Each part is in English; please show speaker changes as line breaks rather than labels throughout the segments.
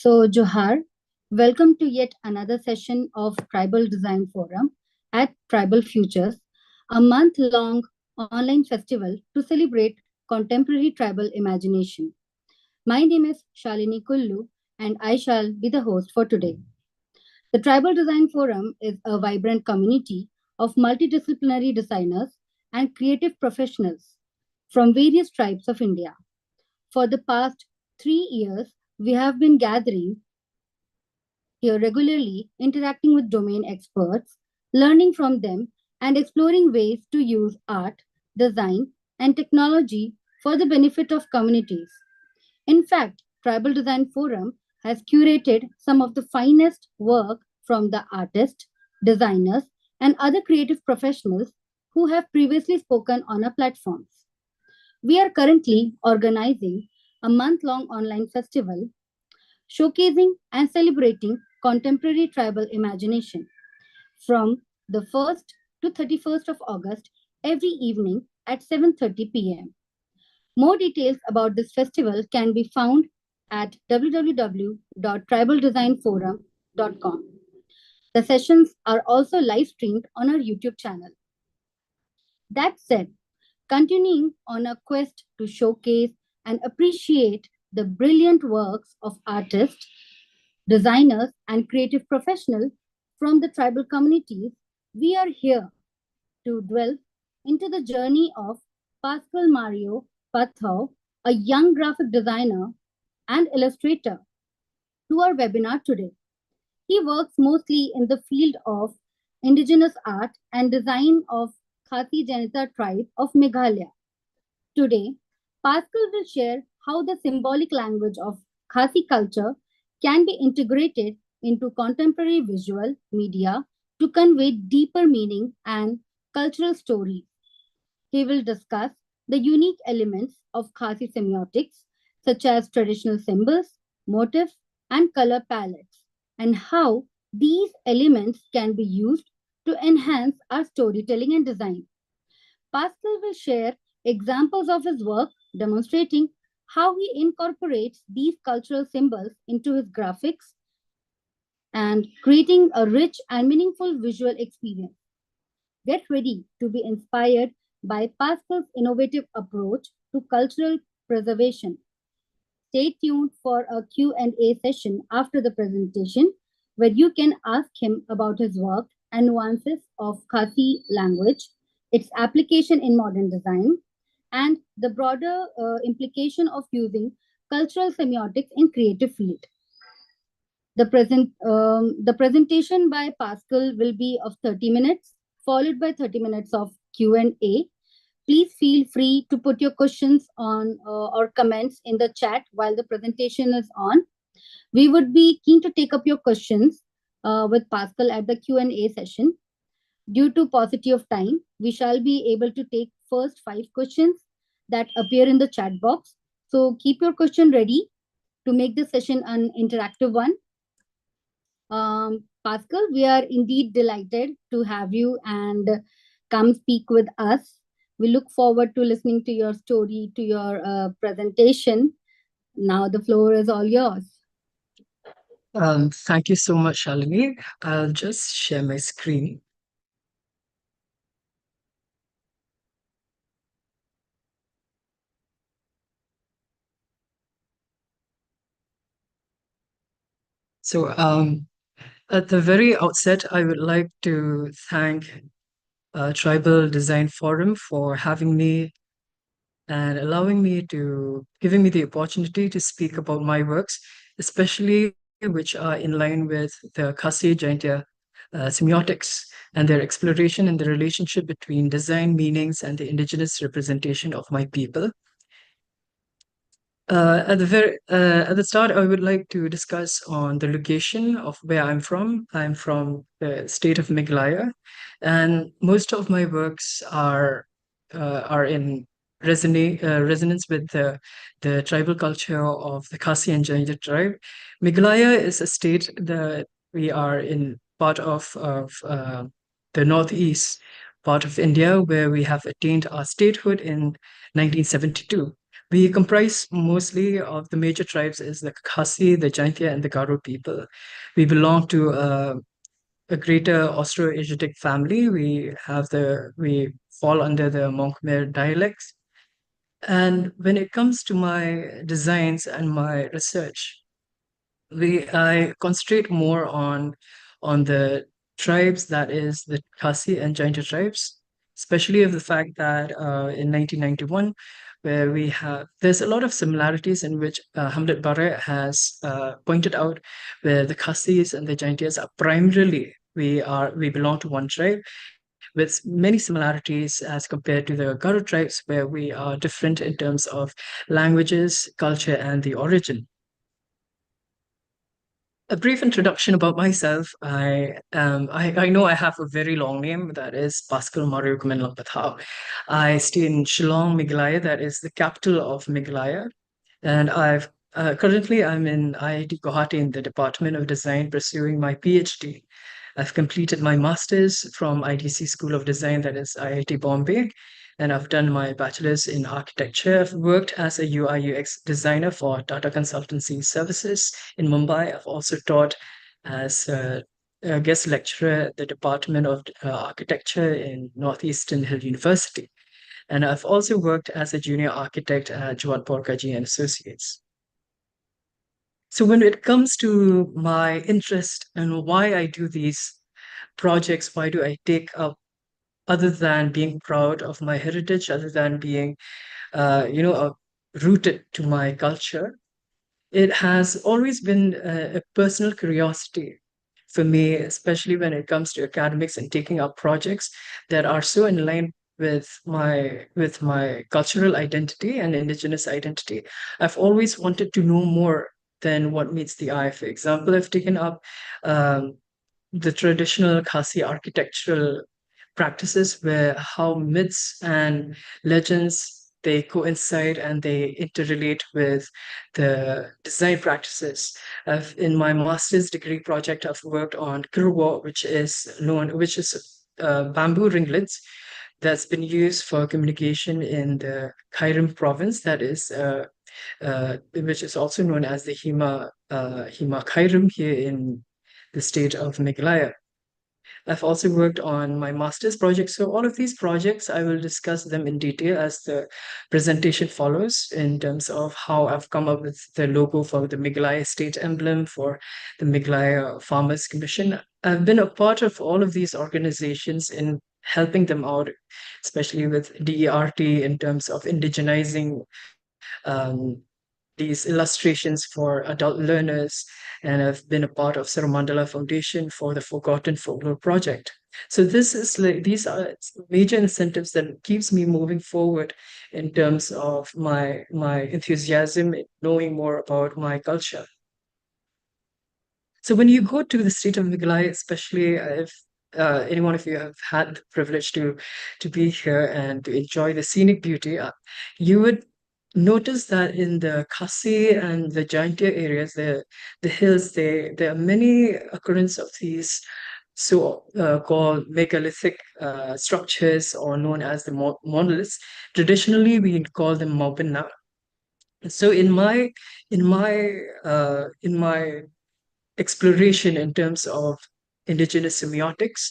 Johar, welcome to yet another session of Tribal Design Forum at Tribal Futures, a month long online festival to celebrate contemporary tribal imagination. My name is Shalini Kullu, and I shall be the host for today. The Tribal Design Forum is a vibrant community of multidisciplinary designers and creative professionals from various tribes of India. For the past 3 years, we have been gathering here regularly, interacting with domain experts, learning from them, and exploring ways to use art, design, and technology for the benefit of communities. In fact, Tribal Design Forum has curated some of the finest work from the artists, designers, and other creative professionals who have previously spoken on our platforms. We are currently organizing a month long online festival showcasing and celebrating contemporary tribal imagination from the 1st to 31st of August every evening at 7:30 p.m. More details about this festival can be found at www.tribaldesignforum.com. The sessions are also live streamed on our YouTube channel. That said, continuing on a quest to showcase and appreciate the brilliant works of artists, designers, and creative professionals from the tribal communities, we are here to delve into the journey of Pascal Mario Pathau, a young graphic designer and illustrator, to our webinar today. He works mostly in the field of indigenous art and design of Khasi Janita tribe of Meghalaya. Today, Pascal will share how the symbolic language of Khasi culture can be integrated into contemporary visual media to convey deeper meaning and cultural stories. He will discuss the unique elements of Khasi semiotics, such as traditional symbols, motifs, and color palettes, and how these elements can be used to enhance our storytelling and design. Pascal will share examples of his work demonstrating how he incorporates these cultural symbols into his graphics and creating a rich and meaningful visual experience. Get ready to be inspired by Pascal's innovative approach to cultural preservation. Stay tuned for a Q&A session after the presentation where you can ask him about his work and nuances of Khasi language, its application in modern design, and the broader implication of using cultural semiotics in creative field. The presentation by Pascal will be of 30 minutes, followed by 30 minutes of Q&A. Please feel free to put your questions on or comments in the chat while the presentation is on. We would be keen to take up your questions with Pascal at the Q&A session. Due to paucity of time, we shall be able to take first 5 questions that appear in the chat box. So keep your question ready to make the session an interactive one. Pascal, we are indeed delighted to have you and come speak with us. We look forward to listening to your story, to your presentation. Now the floor is all yours.
Thank you so much, Shalini. I'll just share my screen. So at the very outset, I would like to thank Tribal Design Forum for having me and giving me the opportunity to speak about my works, especially which are in line with the Khasi Jaintia semiotics and their exploration and the relationship between design meanings and the indigenous representation of my people. At the start, I would like to discuss on the location of where I'm from. I'm from the state of Meghalaya, and most of my works are in resonance with the tribal culture of the Khasi and Jaintia tribe. Meghalaya is a state that we are in part of the northeast part of India, where we have attained our statehood in 1972. We comprise mostly of the major tribes is the Khasi, the Jaintia, and the Garo people. We belong to a greater Austro-Asiatic family. We fall under the Monk Khmer dialects. And when it comes to my designs and my research, I concentrate more on the tribes, that is the Khasi and Jaintia tribes, especially of the fact that in 1991, where there's a lot of similarities in which Hamlet Barre has pointed out, where the Khasis and the Jaintias are primarily we belong to one tribe with many similarities as compared to the Garo tribes, where we are different in terms of languages, culture, and the origin. A brief introduction about myself. I know I have a very long name, that is Pascal Mario Kumenlang Pathao. I stay in Shillong, Meghalaya, that is the capital of Meghalaya. And currently I'm in IIT Guwahati in the Department of Design pursuing my PhD. I've completed my master's from IDC School of Design, that is IIT Bombay, and I've done my bachelor's in architecture. I've worked as a UI UX designer for Tata Consultancy Services in Mumbai. I've also taught as a guest lecturer at the Department of Architecture in Northeastern Hill University. And I've also worked as a junior architect at Jawad Kaji and Associates. So when it comes to my interest and why I do these projects, why do I take up, other than being proud of my heritage, other than being, rooted to my culture, it has always been a personal curiosity for me, especially when it comes to academics and taking up projects that are so in line with my cultural identity and indigenous identity. I've always wanted to know more than what meets the eye. For example, I've taken up the traditional Khasi architectural practices, where how myths and legends they coincide and they interrelate with the design practices. In my master's degree project, I've worked on Kirwa, which is bamboo ringlets that's been used for communication in the Kairim province, that is, which is also known as the Hima Kairim here in the state of Meghalaya. I've also worked on my master's project. So all of these projects, I will discuss them in detail as the presentation follows, in terms of how I've come up with the logo for the Meghalaya state emblem for the Meghalaya Farmers Commission. I've been a part of all of these organizations in helping them out, especially with DERT in terms of indigenizing um, these illustrations for adult learners, and I've been a part of Saramandala Foundation for the Forgotten Folklore Project. So these are major incentives that keeps me moving forward in terms of my enthusiasm in knowing more about my culture. So when you go to the state of Meghalaya, especially if any one of you have had the privilege to be here and to enjoy the scenic beauty, you would notice that in the Khasi and the Jaintia areas, the hills, there are many occurrence of these called megalithic structures, or known as the monoliths. Traditionally, we call them Maupinna. So in my exploration in terms of indigenous semiotics,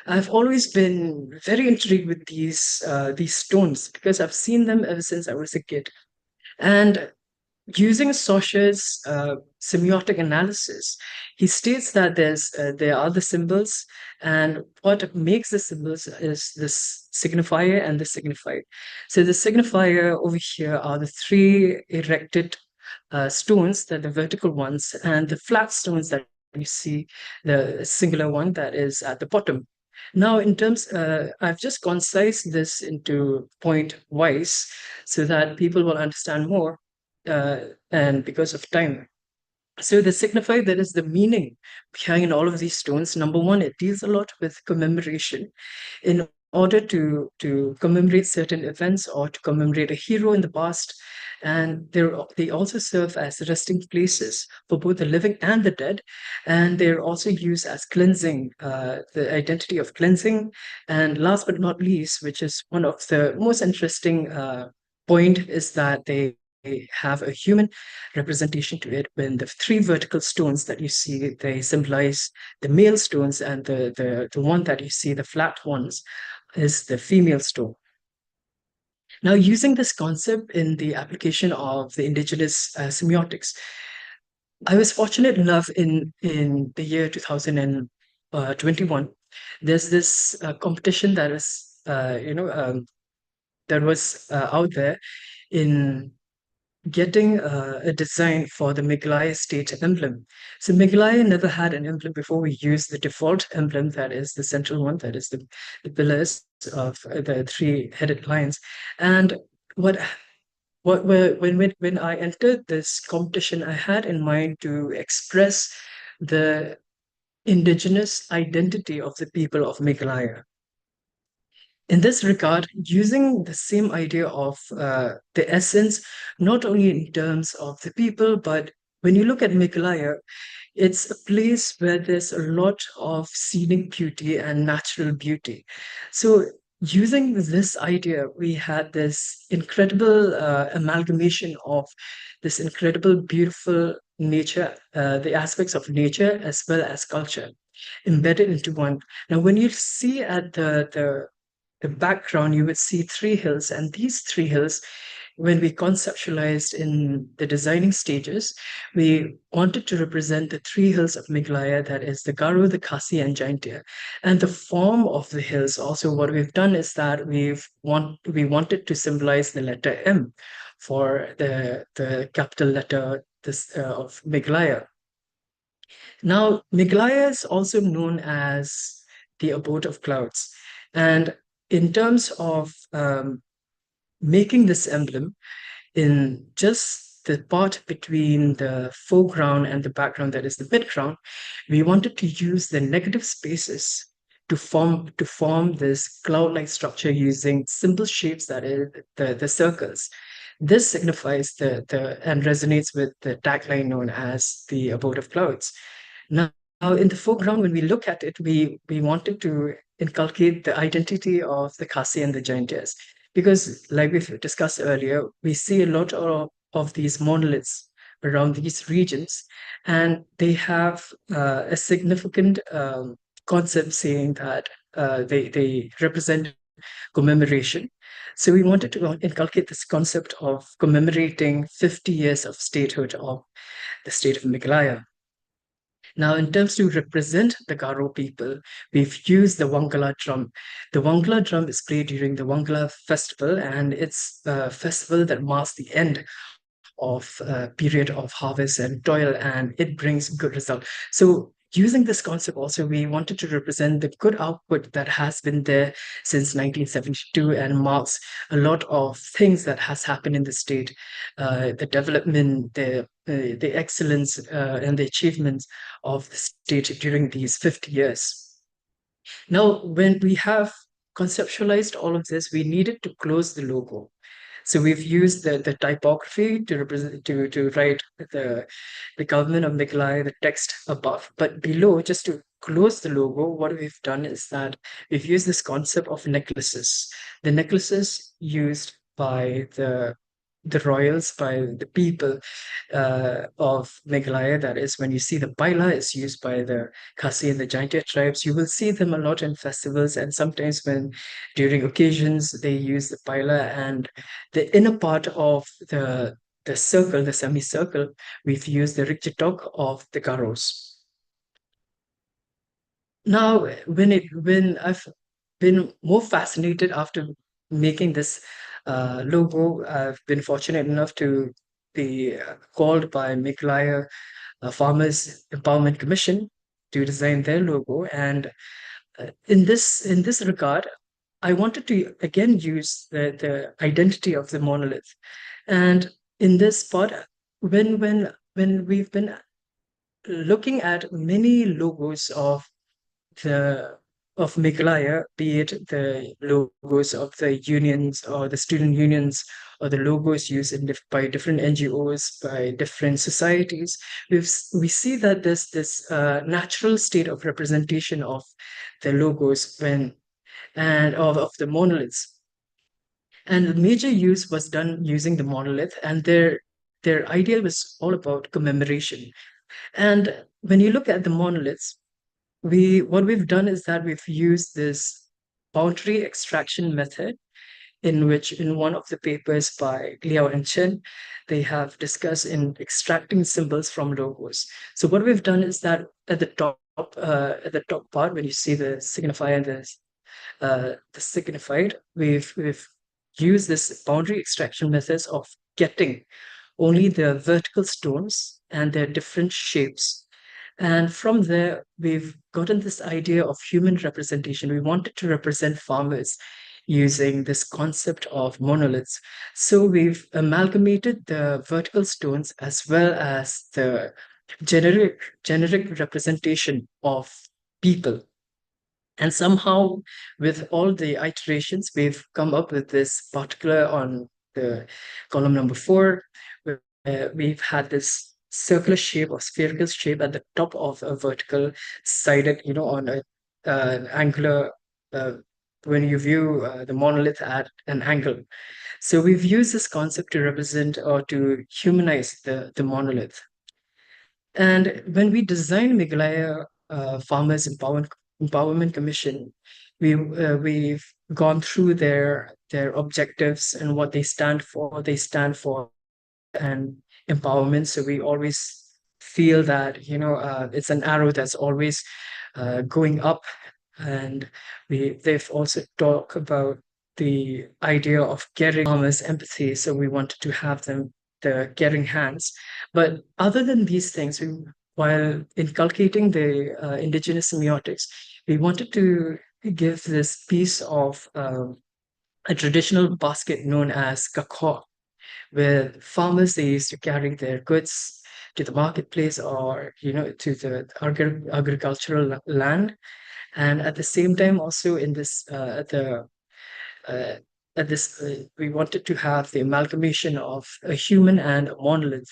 I've always been very intrigued with these stones, because I've seen them ever since I was a kid. And using Saussures' semiotic analysis, he states that there are the symbols, and what makes the symbols is this signifier and the signified. So the signifier over here are the three erected stones, that the vertical ones, and the flat stones that you see, the singular one that is at the bottom. Now, I've just concised this into point wise so that people will understand more, and because of time. So the signifier, that is the meaning behind all of these stones. Number one, it deals a lot with commemoration. In order to commemorate certain events or to commemorate a hero in the past, and they also serve as resting places for both the living and the dead, and they're also used as cleansing, the identity of cleansing. And last but not least, which is one of the most interesting point, is that have a human representation to it. When the three vertical stones that you see, they symbolize the male stones, and the one that you see, the flat ones, is the female stone. Now, using this concept in the application of the indigenous semiotics, I was fortunate enough in the year 2021. There's this competition that is, that was out there in getting a design for the Meghalaya state emblem. So Meghalaya never had an emblem before. We used the default emblem, that is the central one, that is the pillars of the three-headed lions. And what when I entered this competition, I had in mind to express the indigenous identity of the people of Meghalaya. In this regard, using the same idea of the essence, not only in terms of the people, but when you look at Meghalaya, it's a place where there's a lot of scenic beauty and natural beauty. So, using this idea, we had this incredible amalgamation of this incredible, beautiful nature, the aspects of nature as well as culture embedded into one. Now, when you see at the background, you would see three hills, and these three hills, when we conceptualized in the designing stages, we wanted to represent the three hills of Meghalaya, that is the Garo, the Khasi, and Jaintia. And the form of the hills, also what we've done is that we wanted to symbolize the letter M for the capital letter of Meghalaya. Now, Meghalaya is also known as the abode of clouds. And in terms of making this emblem, in just the part between the foreground and the background, that is the midground, we wanted to use the negative spaces to form this cloud-like structure using simple shapes, that is the circles. This signifies the and resonates with the tagline known as the abode of clouds. Now, in the foreground, when we look at it, we wanted to inculcate the identity of the Khasi and the Jaintias. Because, like we've discussed earlier, we see a lot of these monoliths around these regions, and they have a significant concept saying that they represent commemoration. So we wanted to inculcate this concept of commemorating 50 years of statehood of the state of Meghalaya. Now, in terms to represent the Garo people, we've used the Wangala drum. The Wangala drum is played during the Wangala festival, and it's a festival that marks the end of a period of harvest and toil, and it brings good result. So using this concept also, we wanted to represent the good output that has been there since 1972 and marks a lot of things that has happened in the state, the development, the excellence and the achievements of the state during these 50 years. Now, when we have conceptualized all of this, we needed to close the logo. So we've used the typography to represent to write the government of Meghalaya, the text above. But below, just to close the logo, what we've done is that we've used this concept of necklaces. The necklaces used by the royals, by the people of Meghalaya. That is, when you see the paila is used by the Khasi and the Jaintia tribes, you will see them a lot in festivals, and sometimes when during occasions they use the paila. And the inner part of the circle, the semicircle, we've used the Rikchitok of the Garos. Now, when I've been more fascinated after making this logo, I've been fortunate enough to be called by Meghalaya Farmers Empowerment Commission to design their logo. And in this regard, I wanted to again use the identity of the monolith. And in this part, when we've been looking at many logos the of Meghalaya, be it the logos of the unions or the student unions or the logos used by different NGOs, by different societies, we see that there's this natural state of representation of the logos of the monoliths. And the major use was done using the monolith, and their idea was all about commemoration. And when you look at the monoliths, we what we've done is that we've used this boundary extraction method, in which in one of the papers by Liao and Chen, they have discussed in extracting symbols from logos. So what we've done is that at the top part, when you see the signifier and the signified, we've used this boundary extraction methods of getting only the vertical stones and their different shapes. And from there, we've gotten this idea of human representation. We wanted to represent farmers using this concept of monoliths. So we've amalgamated the vertical stones as well as the generic representation of people. And somehow, with all the iterations, we've come up with this particular on the column number 4. We've had this circular shape or spherical shape at the top of a vertical sided, on a angular, uh, when you view the monolith at an angle. So we've used this concept to represent or to humanize the monolith. And when we designed Meghalaya Farmers Empowerment Commission, we've gone through their objectives and what they stand for. They stand for and empowerment. So we always feel that it's an arrow that's always going up. And they've also talked about the idea of caring farmers empathy. So we wanted to have them the caring hands. But other than these things, while inculcating the indigenous semiotics, we wanted to give this piece of a traditional basket known as kakor, where farmers they used to carry their goods to the marketplace or to the agricultural land, and at the same time also in this uh, at this we wanted to have the amalgamation of a human and a monolith.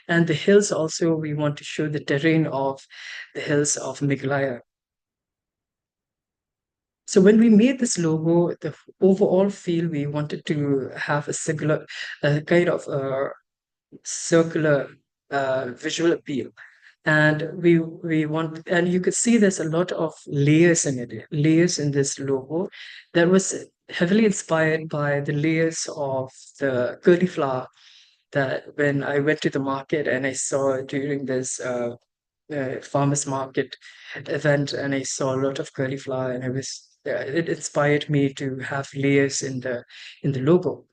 And the hills also, we want to show the terrain of the hills of Meghalaya. So when we made this logo, the overall feel, we wanted to have a singular kind of circular visual appeal. And we want, and you could see there's a lot of layers in it, layers in this logo that was heavily inspired by the layers of the curly flower that when I went to the market and I saw during this farmers market event, and I saw a lot of curly flower, and it inspired me to have layers in the logo.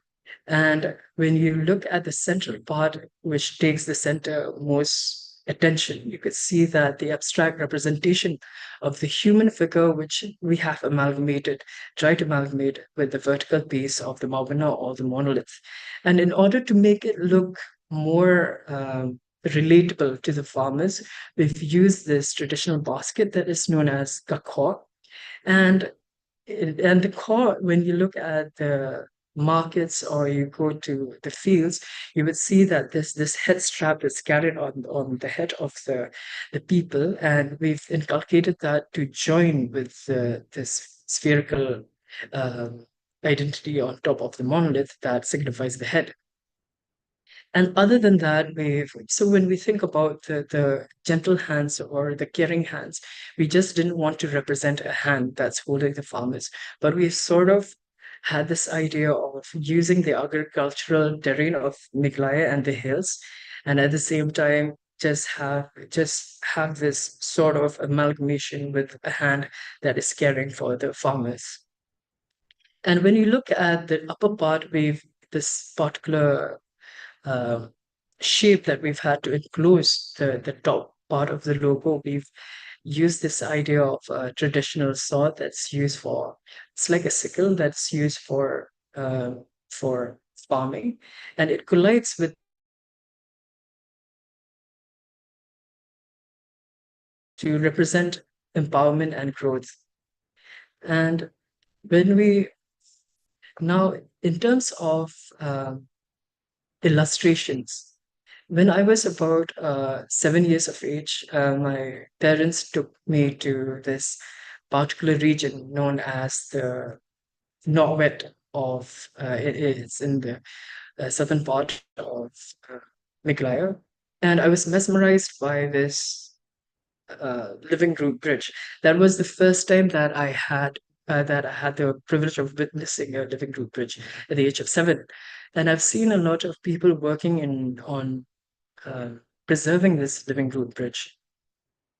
And when you look at the central part, which takes the center most attention, you could see that the abstract representation of the human figure, which we have tried to amalgamate with the vertical piece of the Maubana or the monolith. And in order to make it look more relatable to the farmers, we've used this traditional basket that is known as kakor. And and the core, when you look at the markets or you go to the fields, you would see that this head strap is carried on the head of the people, and we've inculcated that to join with this spherical um, identity on top of the monolith that signifies the head. And other than that, so when we think about the gentle hands or the caring hands, we just didn't want to represent a hand that's holding the farmers, but we sort of had this idea of using the agricultural terrain of Meghalaya and the hills, and at the same time just have this sort of amalgamation with a hand that is caring for the farmers. And when you look at the upper part, we've this particular uh, shape that we've had to enclose the top part of the logo. We've used this idea of a traditional saw that's used for, it's like a sickle that's used for farming, and it collides with to represent empowerment and growth. And when we now, in terms of illustrations, when I was about 7 years of age, my parents took me to this particular region known as the Norwet. it's in the southern part of uh, Meghalaya, and I was mesmerized by this living root bridge. That was the first time that I had the privilege of witnessing a living root bridge at the age of 7, and I've seen a lot of people working in on uh, preserving this living root bridge.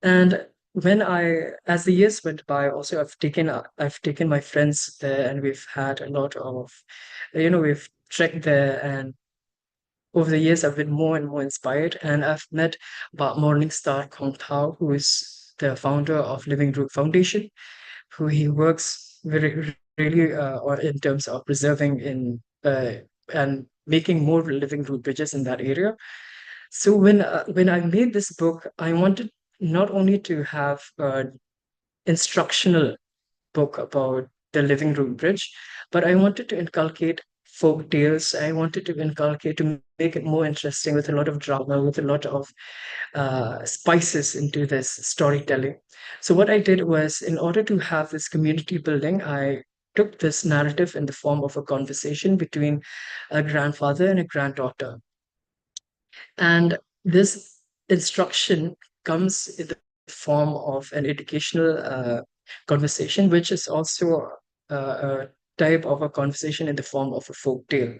And as the years went by, also I've taken my friends there, and we've had a lot of, we've trekked there, and over the years, I've been more and more inspired, and I've met about Morningstar Kong Tao, who is the founder of Living Root Foundation, who he works really in terms of preserving and making more living root bridges in that area. So when I made this book, I wanted not only to have an instructional book about the living root bridge, but I wanted to inculcate folk tales. I wanted to inculcate to make it more interesting with a lot of drama, with a lot of spices into this storytelling. So what I did was, in order to have this community building, I took this narrative in the form of a conversation between a grandfather and a granddaughter. And this instruction comes in the form of an educational conversation, which is also a type of a conversation in the form of a folk tale.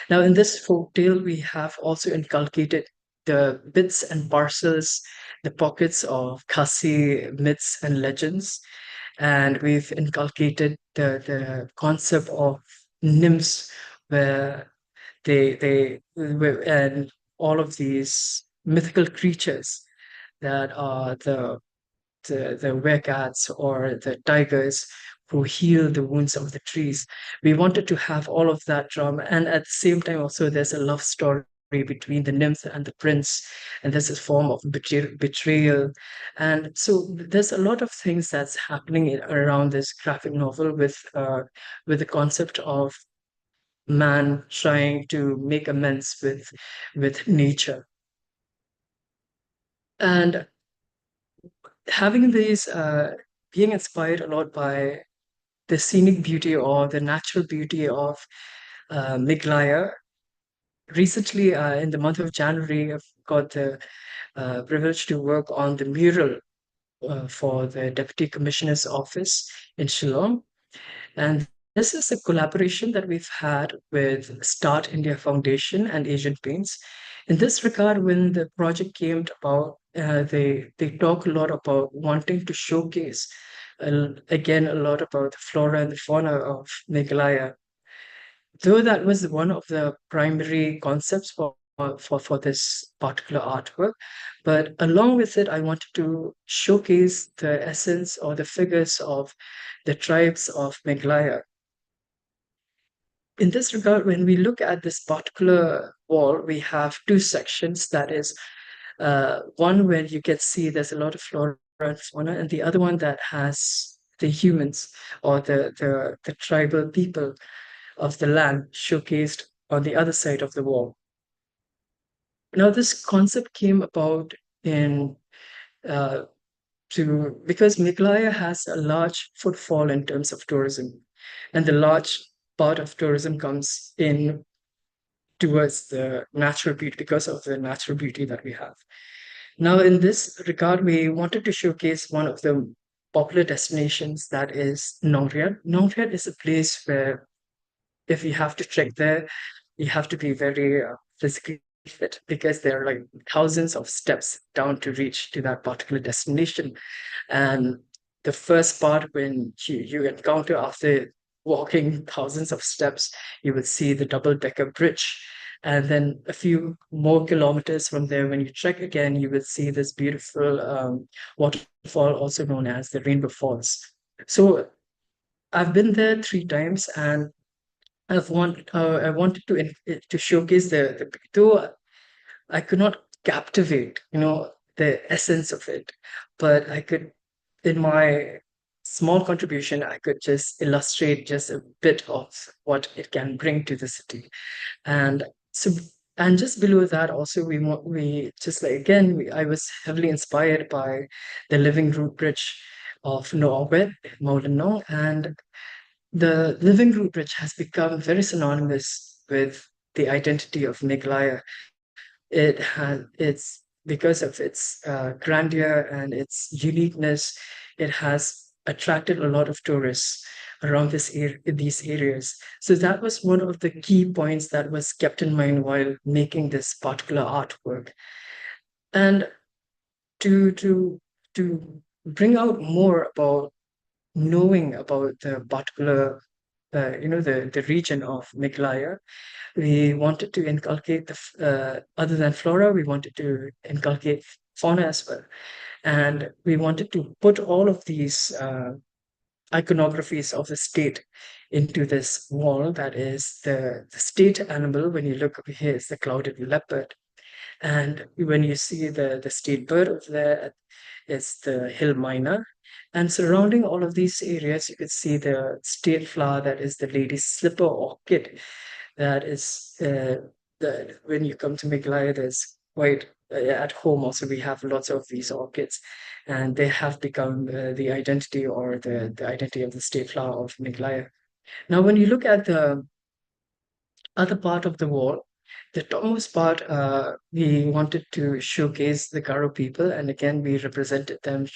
Now, in this folk tale, we have also inculcated the bits and parcels, the pockets of Khasi myths and legends, and we've inculcated the concept of nymphs, where and all of these mythical creatures that are the werecats or the tigers who heal the wounds of the trees. We wanted to have all of that drama, and at the same time, also there's a love story between the nymph and the prince, and there's a form of betrayal, and so there's a lot of things that's happening around this graphic novel with the concept of man trying to make amends with nature. And having these being inspired a lot by the scenic beauty or the natural beauty of Meghalaya. Recently, in the month of January, I've got the privilege to work on the mural for the Deputy Commissioner's office in Shillong. And this is a collaboration that we've had with Start India Foundation and Asian Paints. In this regard, when the project came about, they talk a lot about wanting to showcase, again, a lot about the flora and the fauna of Meghalaya. Though that was one of the primary concepts for this particular artwork, but along with it, I wanted to showcase the essence or the figures of the tribes of Meghalaya. In this regard, when we look at this particular wall, we have two sections. That is, one where you can see there's a lot of flora and fauna, and the other one that has the humans or the tribal people of the land showcased on the other side of the wall. Now, this concept came about in uh, because Meghalaya has a large footfall in terms of tourism, and the large part of tourism comes in towards the natural beauty because of the natural beauty that we have. Now, in this regard, we wanted to showcase one of the popular destinations, that is Nongriat. Nongriat is a place where if you have to trek there, you have to be very physically fit because there are like thousands of steps down to reach to that particular destination. And the first part, when you encounter after walking thousands of steps, you will see the double-decker bridge. And then a few more kilometers from there, when you trek again, you will see this beautiful waterfall, also known as the Rainbow Falls. So I've been there 3 times, and I wanted to showcase the though I could not captivate, the essence of it, but I could, in my small contribution, I could just illustrate just a bit of what it can bring to the city. And so, and just below that, also we just like again, I was heavily inspired by the Living Root Bridge of Norway, Molenong, and The Living Root Bridge has become very synonymous with the identity of Meghalaya. It's because of its grandeur and its uniqueness, it has attracted a lot of tourists around these areas. So that was one of the key points that was kept in mind while making this particular artwork. And to to to bring out more about knowing about the particular the region of Meghalaya, we wanted to inculcate other than flora, we wanted to inculcate fauna as well. And we wanted to put all of these iconographies of the state into this wall. That is the state animal. When you look over here, is the clouded leopard. And when you see the state bird over there, it's the hill myna. And surrounding all of these areas, you could see the state flower, that is the lady's slipper orchid. That is the when you come to Meghalaya, there's quite at home also we have lots of these orchids, and they have become the identity or the identity of the state flower of Meghalaya. Now, when you look at the other part of the wall, the topmost part, we wanted to showcase the Garo people, and again we represented them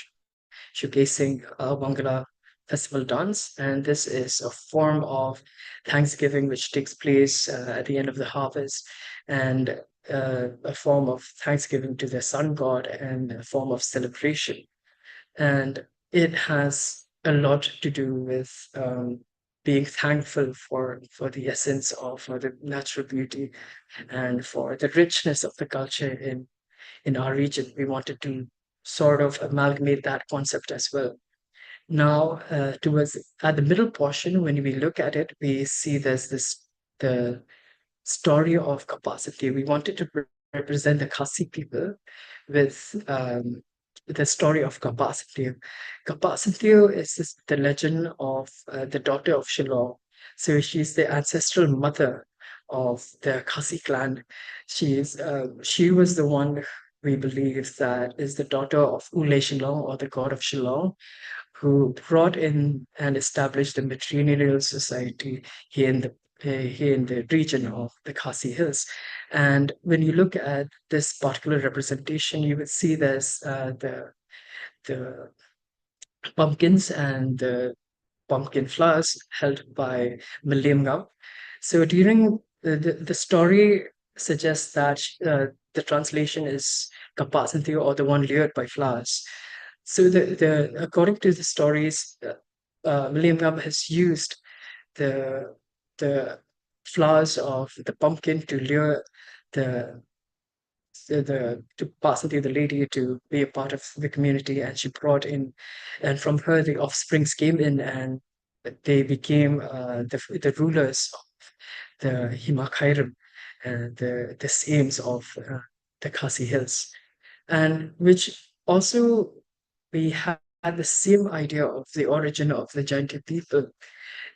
showcasing Wangala festival dance. And this is a form of Thanksgiving which takes place at the end of the harvest, and a form of thanksgiving to the sun god and a form of celebration. And it has a lot to do with being thankful for the essence of the natural beauty and for the richness of the culture in our region. We wanted to sort of amalgamate that concept as well. Now, towards at the middle portion, when we look at it, we see there's the story of capacity. We wanted to represent the Khasi people with the story of Kapasityu. Kapasityu is the legend of the daughter of Shillong. So she's the ancestral mother of the Khasi clan. She was the one we believe that is the daughter of Ule Shillong, or the god of Shillong, who brought in and established the matrilineal society here in the region of the Khasi Hills. And when you look at this particular representation, you would see there's the pumpkins and the pumpkin flowers held by Millennium. So during the story suggests that the translation is Kapasanthi, or the one lured by flowers. So the according to the stories, Millennium has used the the flowers of the pumpkin to lure the to pass it to the lady to be a part of the community, and she brought in, and from her the offsprings came in, and they became the rulers of the Himakhairam, the Sames of the Khasi Hills, and which also we had the same idea of the origin of the Jaintia people.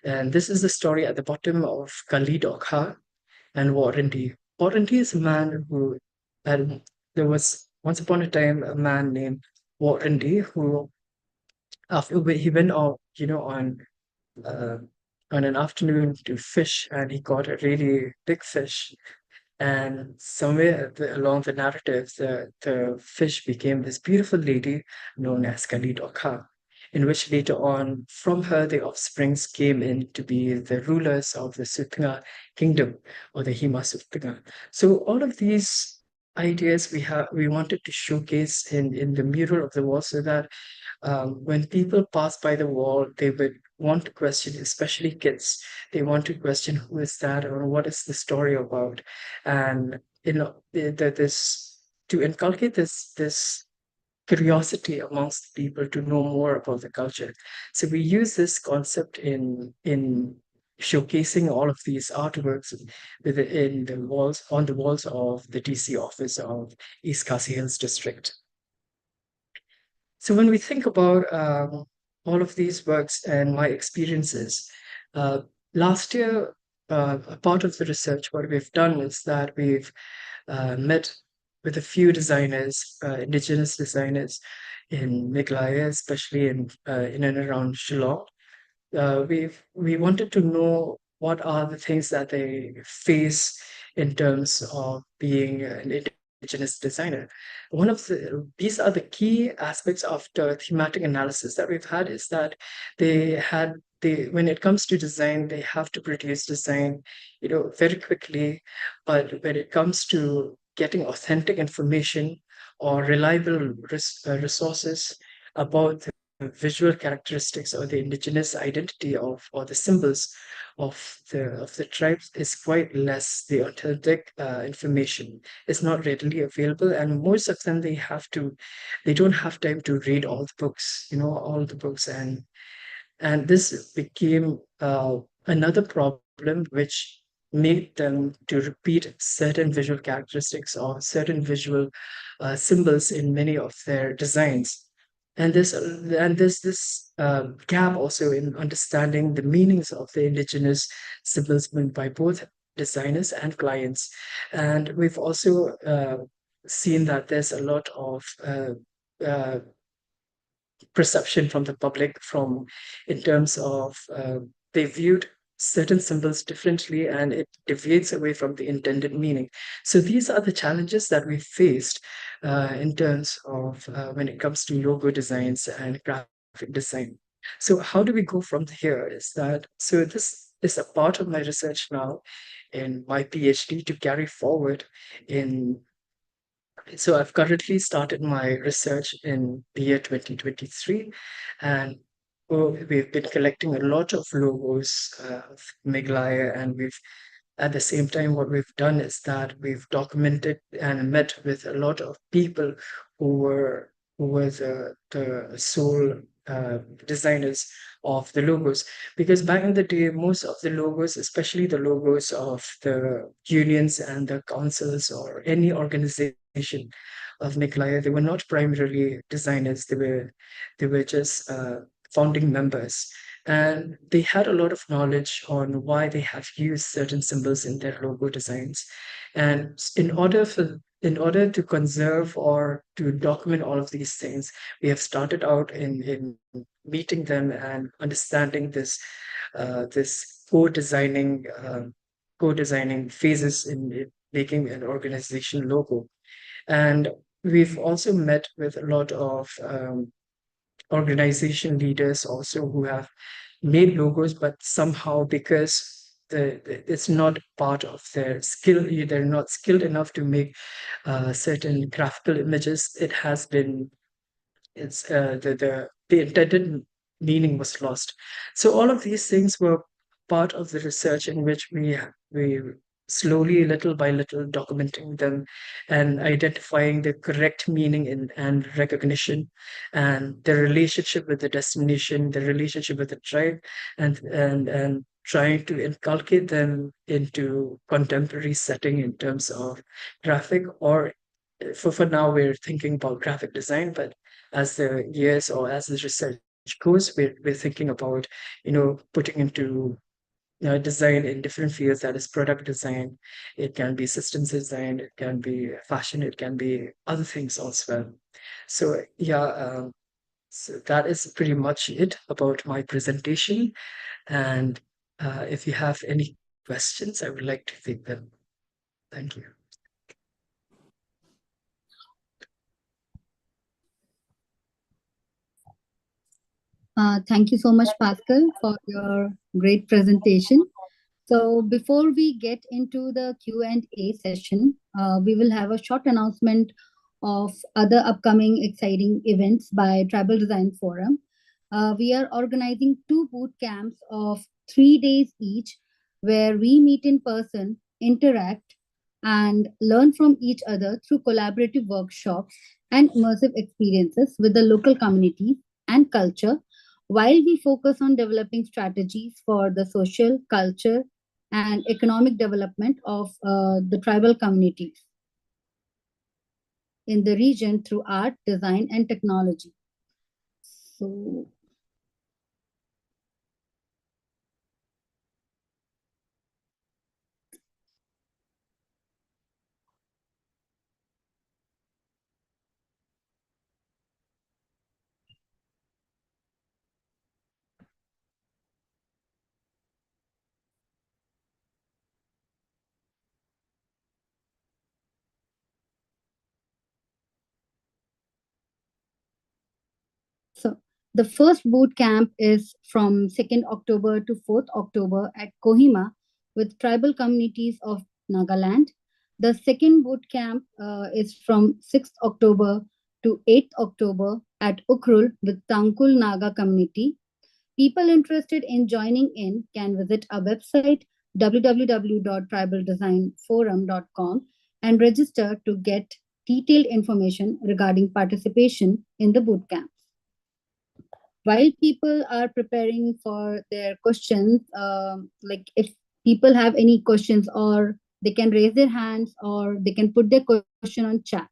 And this is the story at the bottom of Khalid Okha and Warranty. Warranty is a man who, and there was once upon a time a man named Warranty who, he went out, uh, on an afternoon to fish, and he caught a really big fish. And somewhere along the narrative, the fish became this beautiful lady known as Khalid Okha, in which later on, from her, the offsprings came in to be the rulers of the Sutanga kingdom, or the Hima Sutanga. So all of these ideas we wanted to showcase in the mural of the wall, so that when people pass by the wall, they would want to question, especially kids. They want to question who is that, or what is the story about, and this to inculcate this curiosity amongst people to know more about the culture. So we use this concept in showcasing all of these artworks in the walls on the walls of the DC office of East Khasi Hills District. So when we think about all of these works and my experiences, uh, last year, a part of the research, what we've done is that we've met with a few designers, indigenous designers in Meghalaya, especially in and around Shillong. we wanted to know what are the things that they face in terms of being an indigenous designer. These are the key aspects of the thematic analysis that we've had is that they when it comes to design, they have to produce design, very quickly. But when it comes to getting authentic information or reliable resources about visual characteristics or the indigenous identity of or the symbols of the tribes is quite less. The authentic information is not readily available, and most of them they don't have time to read all the books, all the books, and this became another problem which made them to repeat certain visual characteristics or certain visual symbols in many of their designs. And there's this gap also in understanding the meanings of the indigenous symbols meant by both designers and clients. And we've also seen that there's a lot of uh, perception from the public from in terms of they viewed certain symbols differently and it deviates away from the intended meaning. So these are the challenges that we faced in terms of when it comes to logo designs and graphic design. So how do we go from here is that so this is a part of my research now in my PhD to carry forward in so I've currently started my research in the year 2023, and we've been collecting a lot of logos of Meghalaya, and at the same time, what we've done is that we've documented and met with a lot of people who were the sole designers of the logos. Because back in the day, most of the logos, especially the logos of the unions and the councils or any organization of Meghalaya, they were not primarily designers. They were just founding members, and they had a lot of knowledge on why they have used certain symbols in their logo designs. And in order to conserve or to document all of these things, we have started out in meeting them and understanding this co-designing phases in making an organization logo. And we've also met with a lot of organization leaders also who have made logos, but somehow because it's not part of their skill, they're not skilled enough to make certain graphical images. The intended meaning was lost. So all of these things were part of the research in which we slowly, little by little, documenting them and identifying the correct meaning and recognition and the relationship with the destination, the relationship with the tribe, and trying to inculcate them into contemporary setting in terms of graphic or for now we're thinking about graphic design, but as the years or as the research goes, we're thinking about, putting into design in different fields. That is product design. It can be systems design. It can be fashion. It can be other things as well. So yeah, so that is pretty much it about my presentation. And if you have any questions, I would like to take them. Thank you.
Thank you so much, Pascal, for your great presentation. So before we get into the Q&A session, we will have a short announcement of other upcoming exciting events by Tribal Design Forum. We are organizing two boot camps of 3 days each, where we meet in person, interact, and learn from each other through collaborative workshops and immersive experiences with the local community and culture, while we focus on developing strategies for the social, culture, and economic development of the tribal communities in the region through art, design, and technology. So, The first boot camp is from 2nd October to 4th October at Kohima with tribal communities of Nagaland. The second boot camp is from 6th October to 8th October at Ukrul with Tangkul Naga community. People interested in joining in can visit our website www.tribaldesignforum.com and register to get detailed information regarding participation in the boot camps. While people are preparing for their questions, like if people have any questions, or they can raise their hands or they can put their question on chat.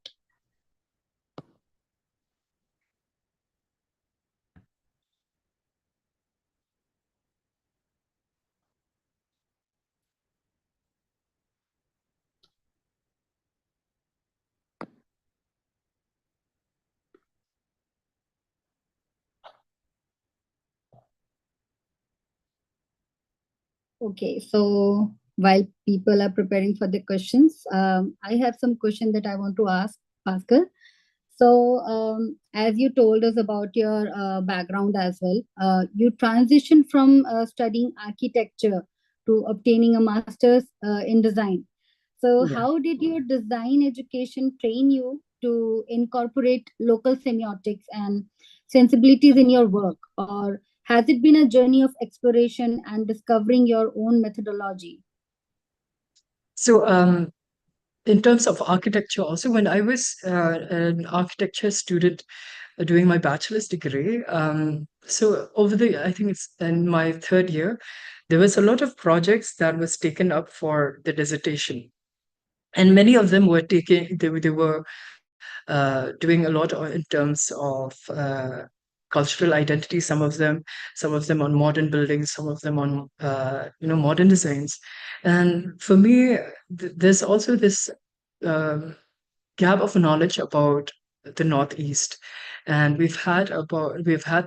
Okay, so while people are preparing for the questions, I have some question that I want to ask Bhaskar. So, as you told us about your background as well, you transitioned from studying architecture to obtaining a master's in design. So,
Yeah.
how did your design education train you to incorporate local semiotics and sensibilities in your work? Or has it been a journey of exploration and discovering your own methodology?
So, in terms of architecture, also, when I was an architecture student doing my bachelor's degree, so I think it's in my third year, there was a lot of projects that was taken up for the dissertation. And many of them were they were doing a lot in terms of cultural identity. Some of them on modern buildings, some of them on modern designs. And for me, there's also this um gap of knowledge about the Northeast, and we've had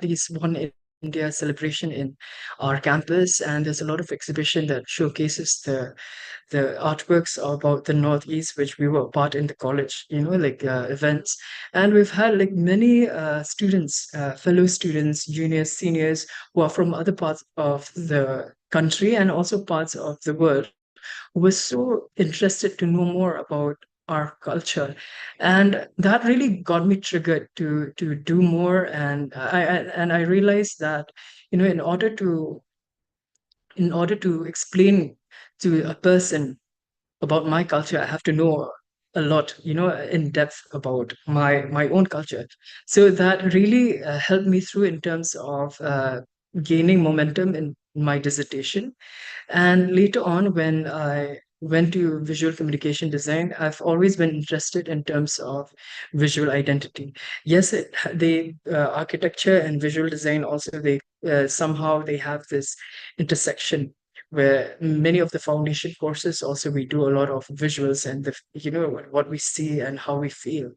these One India celebration in our campus, and there's a lot of exhibition that showcases the artworks about the Northeast, which we were part in the college, like events. And we've had like many students, fellow students, juniors, seniors, who are from other parts of the country and also parts of the world, who were so interested to know more about our culture. And that really got me triggered to do more. And I realized that, in order to explain to a person about my culture, I have to know a lot, in depth about my own culture. So that really helped me through in terms of gaining momentum in my dissertation. And later on, when I went to visual communication design, I've always been interested in terms of visual identity. Yes, architecture and visual design also, they somehow they have this intersection, where many of the foundation courses also we do a lot of visuals and what we see and how we feel.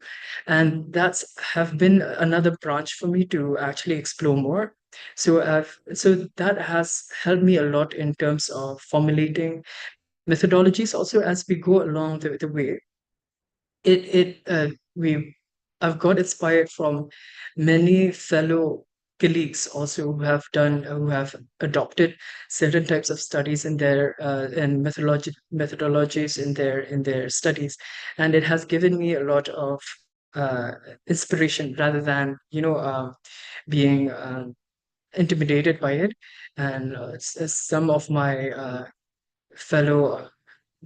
And that's have been another branch for me to actually explore more. So that has helped me a lot in terms of formulating methodologies. Also, as we go along the way, it we I've got inspired from many fellow colleagues also who have adopted certain types of studies in their and methodologies in their studies, and it has given me a lot of uh, inspiration rather than being intimidated by it. And some of my fellow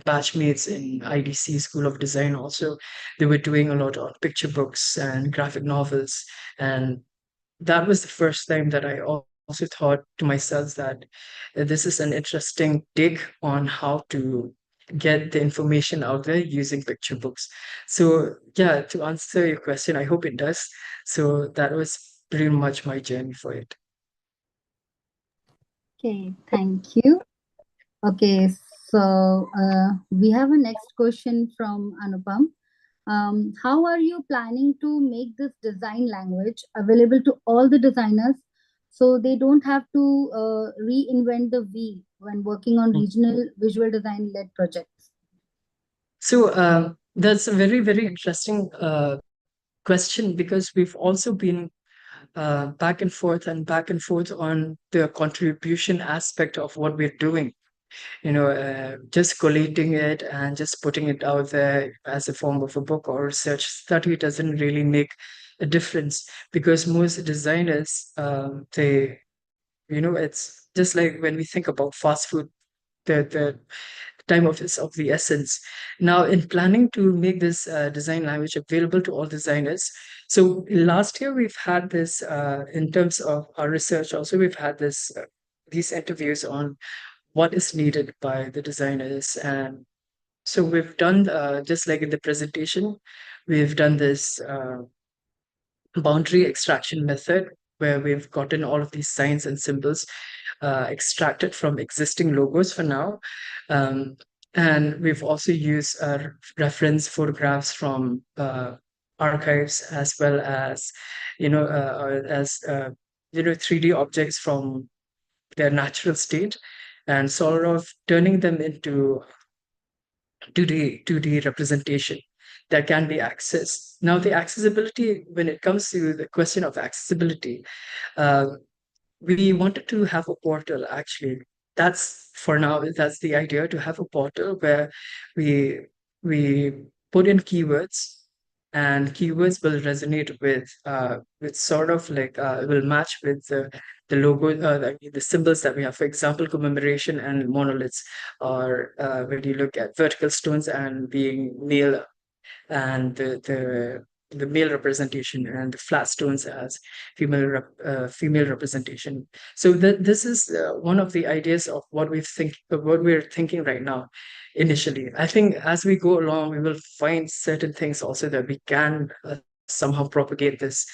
batchmates in IDC School of Design also, they were doing a lot on picture books and graphic novels. And that was the first time that I also thought to myself that this is an interesting take on how to get the information out there using picture books. So yeah, to answer your question, I hope it does. So that was pretty much my journey for it.
Okay, thank you. Okay, so we have a next question from Anupam. How are you planning to make this design language available to all the designers so they don't have to reinvent the wheel when working on regional visual design led projects?
So that's a very, very interesting question, because we've also been back and forth and back and forth on the contribution aspect of what we're doing. Just collating it and just putting it out there as a form of a book or research study doesn't really make a difference, because most designers, it's just like when we think about fast food, the time of is of the essence. Now, in planning to make this design language available to all designers, so last year we've had this in terms of our research. Also, we've had this these interviews on what is needed by the designers, and so we've done just like in the presentation, we've done this boundary extraction method where we've gotten all of these signs and symbols extracted from existing logos for now. Um, and we've also used reference photographs from archives, as well as, 3D objects from their natural state, and sort of turning them into 2D representation that can be accessed. Now, the accessibility, when it comes to the question of accessibility, uh, we wanted to have a portal actually. That's for now, that's the idea, to have a portal where we we put in keywords, and keywords will resonate with sort of like will match with the logo, the symbols that we have. For example, commemoration and monoliths, or when you look at vertical stones and being male, and the male representation, and the flat stones as female representation. So that this is one of the ideas of what we're thinking right now. Initially, I think as we go along, we will find certain things also that we can somehow propagate this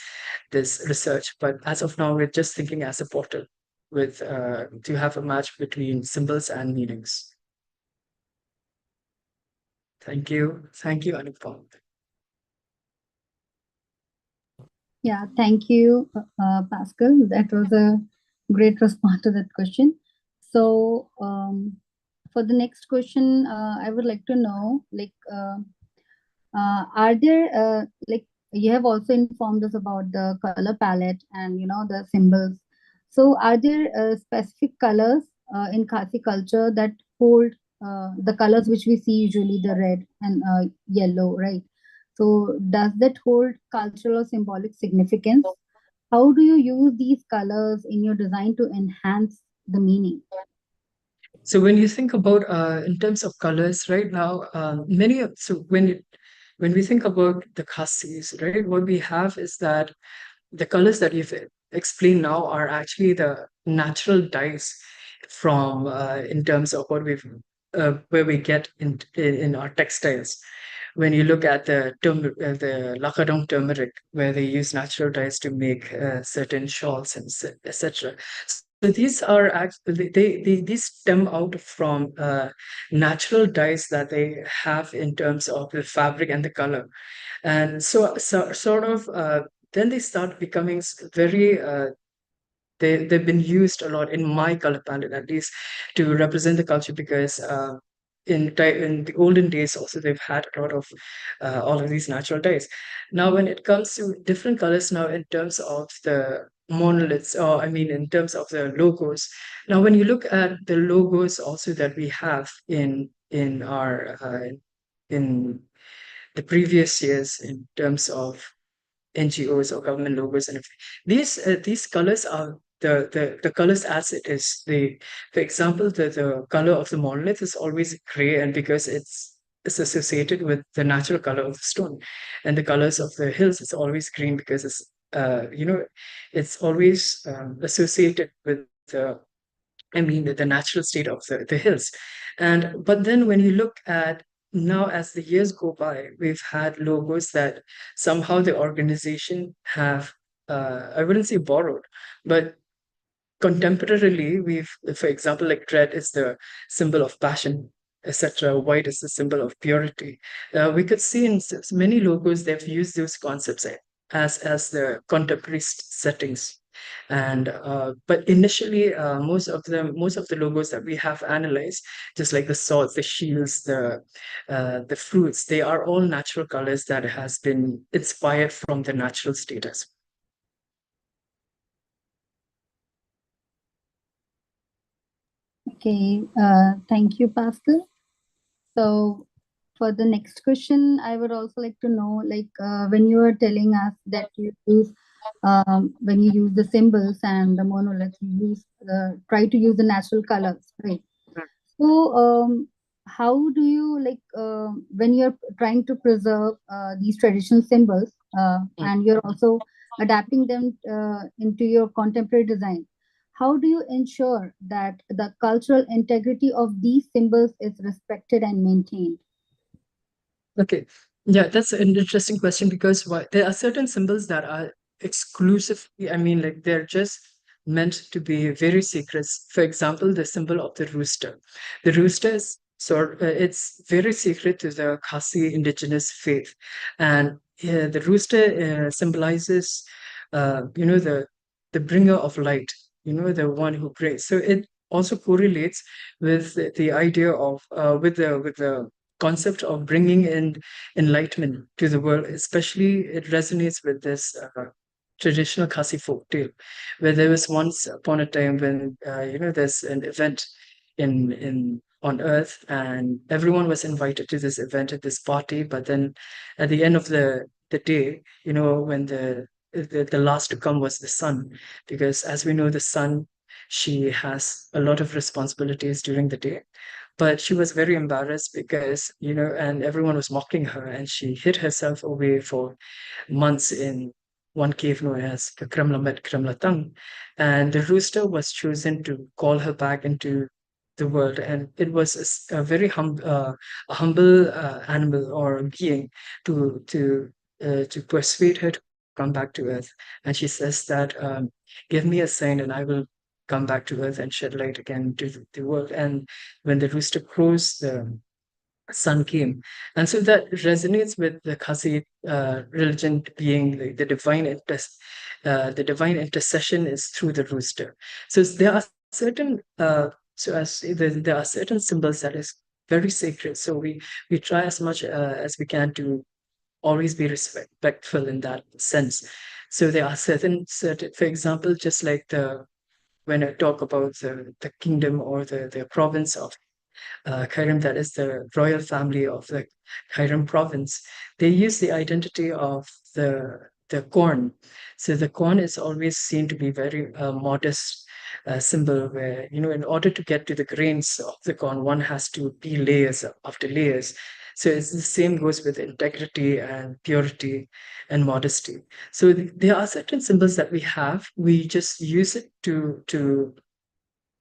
research. But as of now, we're just thinking as a portal with to have a match between symbols and meanings. Thank you, Anupam.
Yeah, thank you, Pascal. That was a great response to that question. So, for the next question, I would like to know, are there, like, you have also informed us about the color palette and the symbols. So, are there specific colors in Khasi culture that hold the colors which we see usually, the red and yellow, right? So, does that hold cultural or symbolic significance? How do you use these colors in your design to enhance the meaning?
So when you think about in terms of colors right now, when we think about the Khasis, right, what we have is that the colors that you've explained now are actually the natural dyes from in terms of what we've where we get in our textiles. When you look at the Lakadong turmeric, where they use natural dyes to make certain shawls and etc. So these are actually these stem out from natural dyes that they have in terms of the fabric and the color, and so sort of then they start becoming very they've been used a lot in my color palette, at least, to represent the culture, because in the olden days also they've had a lot of all of these natural dyes. Now when it comes to different colors, now in terms of the monoliths, or I mean in terms of the logos, now when you look at the logos also that we have in our in the previous years, in terms of NGOs or government logos and everything. These colors are the colors as it is. For example, the color of the monolith is always gray, and because it's associated with the natural color of the stone, and the colors of the hills is always green because it's always associated with the natural state of the hills. And but then when you look at now, as the years go by, we've had logos that somehow the organization have, I wouldn't say borrowed, but contemporarily, for example, like red is the symbol of passion, etc. White is the symbol of purity. We could see in many logos they've used those concepts as the contemporary settings. And but initially, most of the logos that we have analyzed, just like the swords, the shields, the fruits, they are all natural colors that has been inspired from the natural status.
Okay, thank you, Pascal. So for the next question, I would also like to know, like, when you are telling us that you use, when you use the symbols and the monoliths, you use try to use the natural colors, right? So, how do you like when you're trying to preserve these traditional symbols
Mm.
and you're also adapting them into your contemporary design? How do you ensure that the cultural integrity of these symbols is respected and maintained?
Okay. Yeah, that's an interesting question because there are certain symbols that are exclusively, I mean, like they're just meant to be very secret. For example, the symbol of the rooster. The rooster is it's very secret to the Khasi indigenous faith. And the rooster symbolizes, the bringer of light, the one who brings. So it also correlates with the idea of, with the concept of bringing in enlightenment to the world. Especially, it resonates with this traditional Khasi folk tale, where there was once upon a time when there's an event in on Earth, and everyone was invited to this event at this party. But then, at the end of the day, when the last to come was the sun, because as we know, the sun, she has a lot of responsibilities during the day, but she was very embarrassed because, and everyone was mocking her, and she hid herself away for months in one cave known as Kremlamet Kremlatang. And the rooster was chosen to call her back into the world. And it was a very a humble animal or being to persuade her to come back to Earth. And she says that, give me a sign and I will come back to Earth and shed light again to the world. And when the rooster crows, the sun came. And so that resonates with the Khasi religion, being the divine intercession is through the rooster. So there are certain there are certain symbols that is very sacred. So we try as much as we can to always be respectful in that sense. So there are certain, for example, just like the when I talk about the kingdom or the province of Kairam, that is the royal family of the Kairam province, they use the identity of the corn. So the corn is always seen to be very modest symbol where, in order to get to the grains of the corn, one has to peel layers after layers. So it's the same goes with integrity and purity and modesty. So there are certain symbols that we have. We just use it to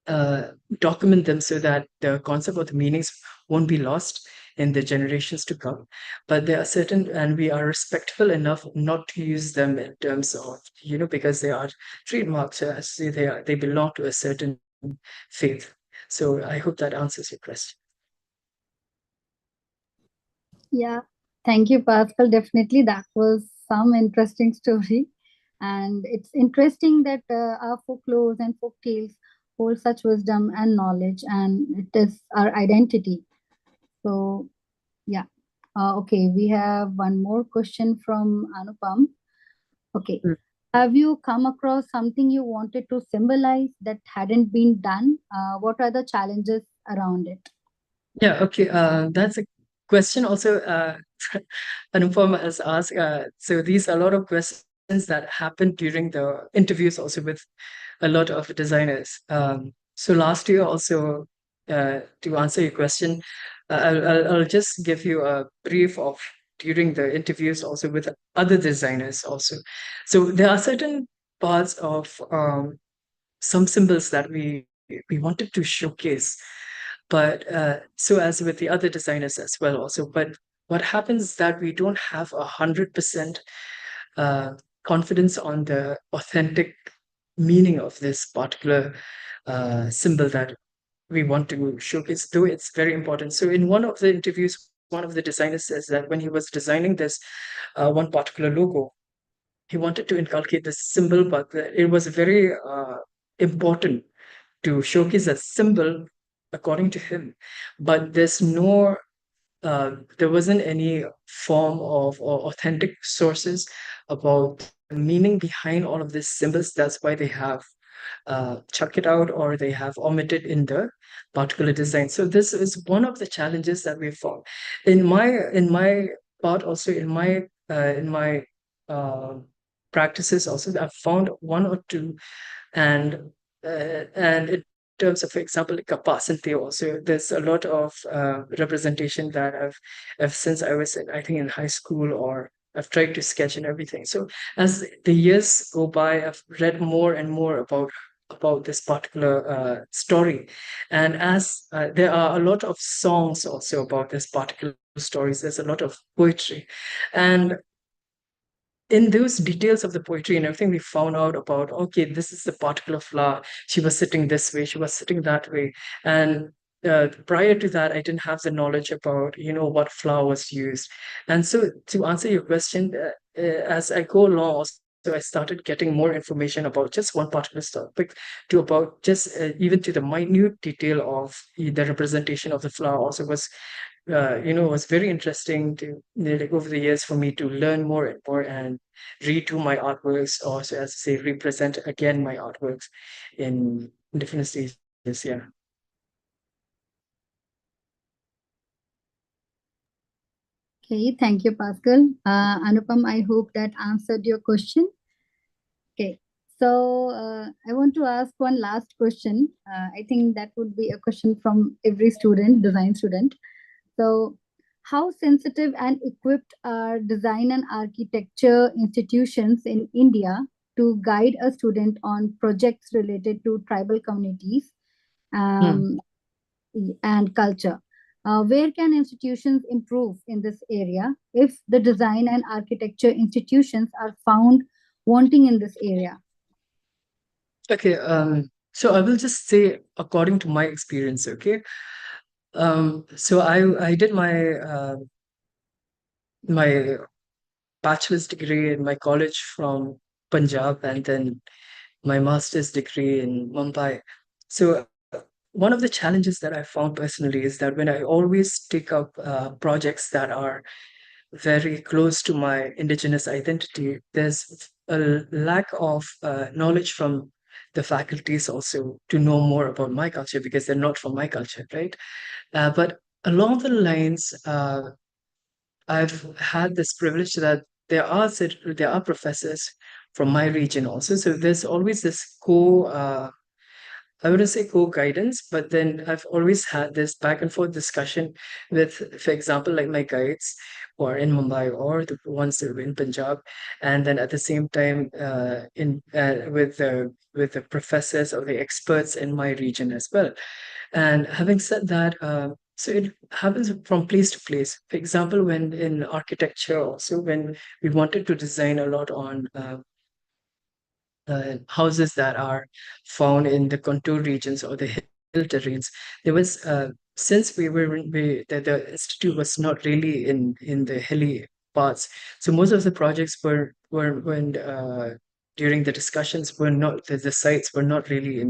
uh, document them so that the concept of the meanings won't be lost in the generations to come. But there are certain, and we are respectful enough not to use them in terms of, because they are trademarks, as they belong to a certain faith. So I hope that answers your question.
Yeah, thank you, Pascal. Definitely, that was some interesting story. And it's interesting that our folklores and folk tales hold such wisdom and knowledge, and it is our identity. So, yeah. Okay, we have one more question from Anupam. Okay.
Mm.
Have you come across something you wanted to symbolize that hadn't been done? What are the challenges around it?
Yeah, okay. That's a question also Anupam has asked. So these are a lot of questions that happen during the interviews also with a lot of designers. So last year also, to answer your question, I'll just give you a brief of during the interviews also with other designers also. So there are certain parts of some symbols that we wanted to showcase, but so as with the other designers as well also. But what happens is that we don't have 100% uh, confidence on the authentic meaning of this particular symbol that we want to showcase, though it's very important. So in one of the interviews, one of the designers says that when he was designing this one particular logo, he wanted to inculcate this symbol, but it was very important to showcase a symbol according to him. But there wasn't any form of or authentic sources about the meaning behind all of these symbols. That's why they have chuck it out or they have omitted in the particular design. So this is one of the challenges that we found in my part, also in my uh, practices also. I've found one or two, and in terms of, for example, like capacity also, there's a lot of representation that I've since I was I think in high school, or I've tried to sketch and everything. So as the years go by, I've read more and more about this particular story, and as there are a lot of songs also about this particular stories, there's a lot of poetry, and in those details of the poetry and everything, we found out about, okay, this is the particular flower. She was sitting this way, she was sitting that way. And prior to that, I didn't have the knowledge about, what flower was used. And so to answer your question, as I go along, also, I started getting more information about just one particular topic, to about just even to the minute detail of the representation of the flower also was very interesting to, like, over the years, for me to learn more and more and redo my artworks, or so as to say, represent again my artworks in different stages. Yeah.
Okay, thank you, Pascal. Anupam, I hope that answered your question. Okay, so I want to ask one last question. I think that would be a question from every student, design student. So, how sensitive and equipped are design and architecture institutions in India to guide a student on projects related to tribal communities
Hmm.
um, and culture? Where can institutions improve in this area if the design and architecture institutions are found wanting in this area?
Okay. So I will just say according to my experience. Okay. So I did my bachelor's degree in my college from Punjab, and then my master's degree in Mumbai. So one of the challenges that I found personally is that when I always take up projects that are very close to my indigenous identity, there's a lack of knowledge from the faculties also to know more about my culture, because they're not from my culture, right? But along the lines, I've had this privilege that there are professors from my region also. So there's always this I wouldn't say co-guidance, but then I've always had this back and forth discussion with, for example, like my guides who are in Mumbai or the ones that are in Punjab, and then at the same time, in with the professors or the experts in my region as well. And having said that, so it happens from place to place. For example, when in architecture, also when we wanted to design a lot on houses that are found in the contour regions or the hill terrains. There was since the institute was not really in the hilly parts, so most of the projects were when during the discussions were not the sites were not really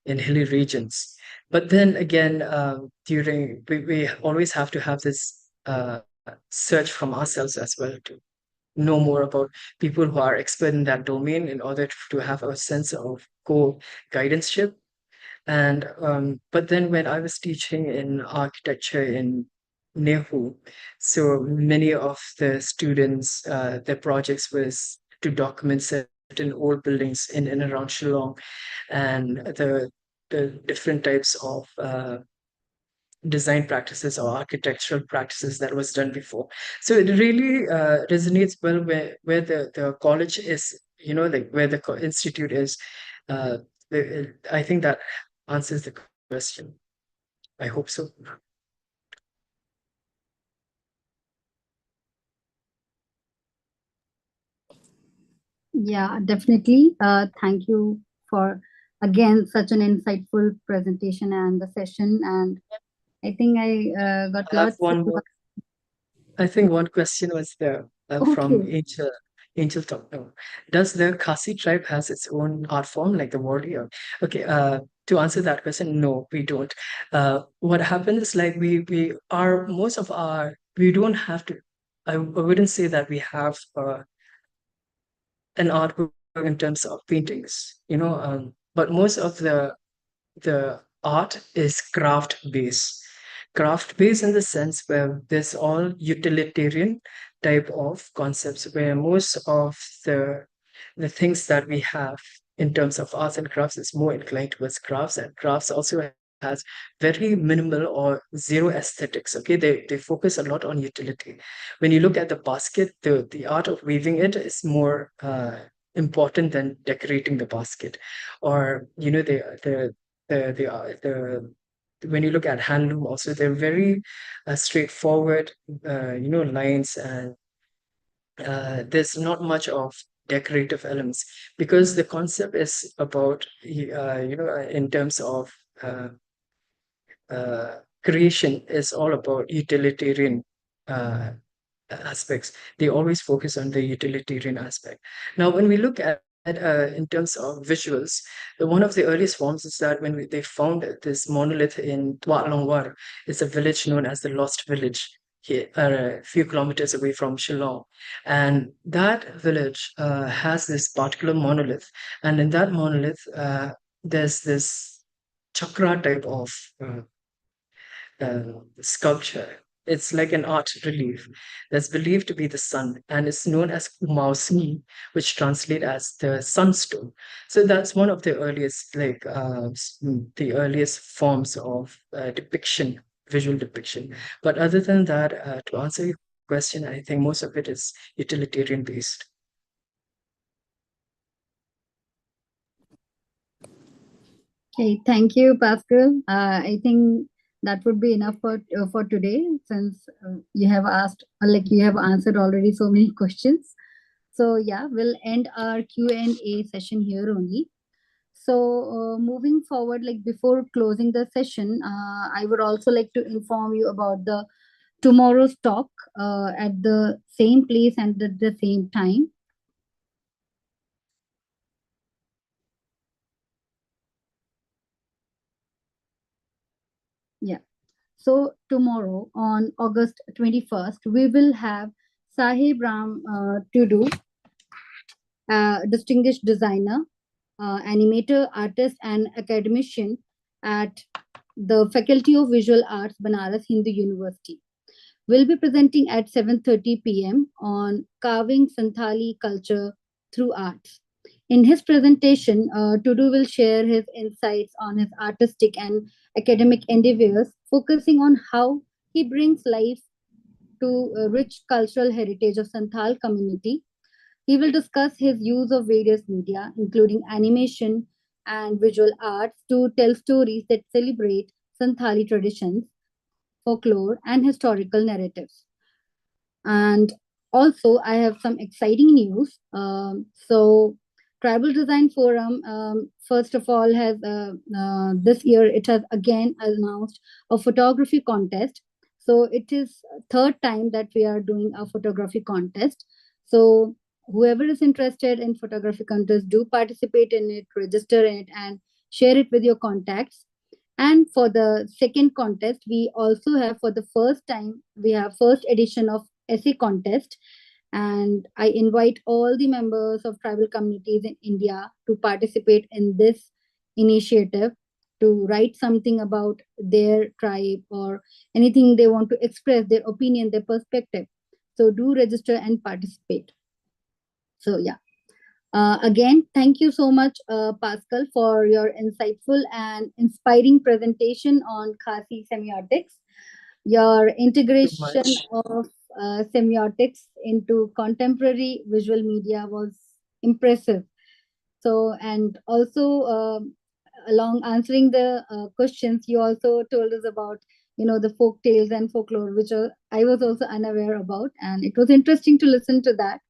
in hilly regions. But then again, during we always have to have this search from ourselves as well to know more about people who are expert in that domain in order to have a sense of co-guidanceship. And but then when I was teaching in architecture in Nehu, so many of the students, their projects was to document certain old buildings in and around Shillong, and the different types of design practices or architectural practices that was done before. So it really resonates well where the college is, like where the institute is. Uh, I think that answers the question. I hope so.
Yeah, definitely. Thank you for again such an insightful presentation and the session. And I think I got
I have
lots.
one more. I think one question was there from
Okay.
Angel Talk. No. Does the Khasi tribe has its own art form like the warrior? Okay, to answer that question, no, we don't. What happens is, like, we are most of our we don't have to. I wouldn't say that we have an artwork in terms of paintings. but most of the art is craft based in the sense where there's all utilitarian type of concepts, where most of the things that we have in terms of arts and crafts is more inclined towards crafts, and crafts also has very minimal or zero aesthetics. Okay, they focus a lot on utility. When you look at the basket, the art of weaving it is more important than decorating the basket. Or the when you look at handloom also, they're very straightforward lines, and there's not much of decorative elements, because the concept is about in terms of uh, creation is all about utilitarian uh, aspects. They always focus on the utilitarian aspect. Now, when we look at in terms of visuals, one of the earliest forms is that when they found this monolith in Tuat Longwar, it's a village known as the Lost Village, here, a few kilometers away from Shillong. And that village has this particular monolith. And in that monolith, there's this chakra type of uh, sculpture. It's like an art relief that's believed to be the sun, and is known as Umausni, which translate as the sunstone. So that's one of the earliest, the earliest forms of depiction, visual depiction. But other than that, to answer your question, I think most of it is utilitarian based.
Okay, thank you, Pascal. I think that would be enough for today, since you have asked, like you have answered already so many questions. So yeah, we'll end our Q&A session here only. So moving forward, like before closing the session, I would also like to inform you about the tomorrow's talk at the same place and at the same time. Yeah. So tomorrow on August 21st, we will have Sahib Ram Tudu, distinguished designer, animator, artist, and academician at the Faculty of Visual Arts, Banaras Hindu University. Will be presenting at 7:30 p.m. on carving Santhali culture through arts. In his presentation, Tudu will share his insights on his artistic and academic endeavors, focusing on how he brings life to a rich cultural heritage of Santhal community. He will discuss his use of various media, including animation and visual arts, to tell stories that celebrate Santhali traditions, folklore, and historical narratives. And also, I have some exciting news. So, Tribal Design Forum, first of all, has this year it has again announced a photography contest. So it is third time that we are doing a photography contest. So whoever is interested in photography contest, do participate in it, register in it, and share it with your contacts. And for the second contest, we also have, for the first time, we have first edition of essay contest. And I invite all the members of tribal communities in India to participate in this initiative, to write something about their tribe or anything they want to express, their opinion, their perspective. So do register and participate. So yeah. Again, thank you so much, Pascal, for your insightful and inspiring presentation on Khasi semiotics. Your integration
Much.
of semiotics into contemporary visual media was impressive. So, and also along answering the questions, you also told us about, the folk tales and folklore, which I was also unaware about, and it was interesting to listen to that.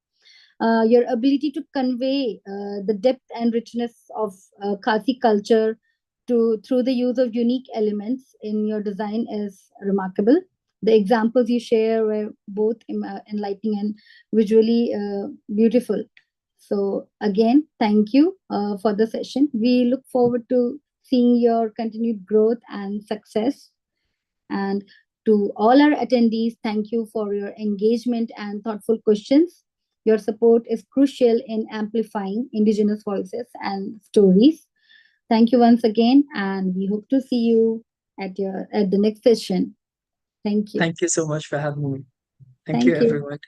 Your ability to convey the depth and richness of Khasi culture through the use of unique elements in your design is remarkable. The examples you share were both enlightening and visually beautiful. So again, thank you for the session. We look forward to seeing your continued growth and success. And to all our attendees, thank you for your engagement and thoughtful questions. Your support is crucial in amplifying Indigenous voices and stories. Thank you once again, and we hope to see you at the next session. Thank you.
Thank you so much for having me. Thank you,
Thank you.
everyone.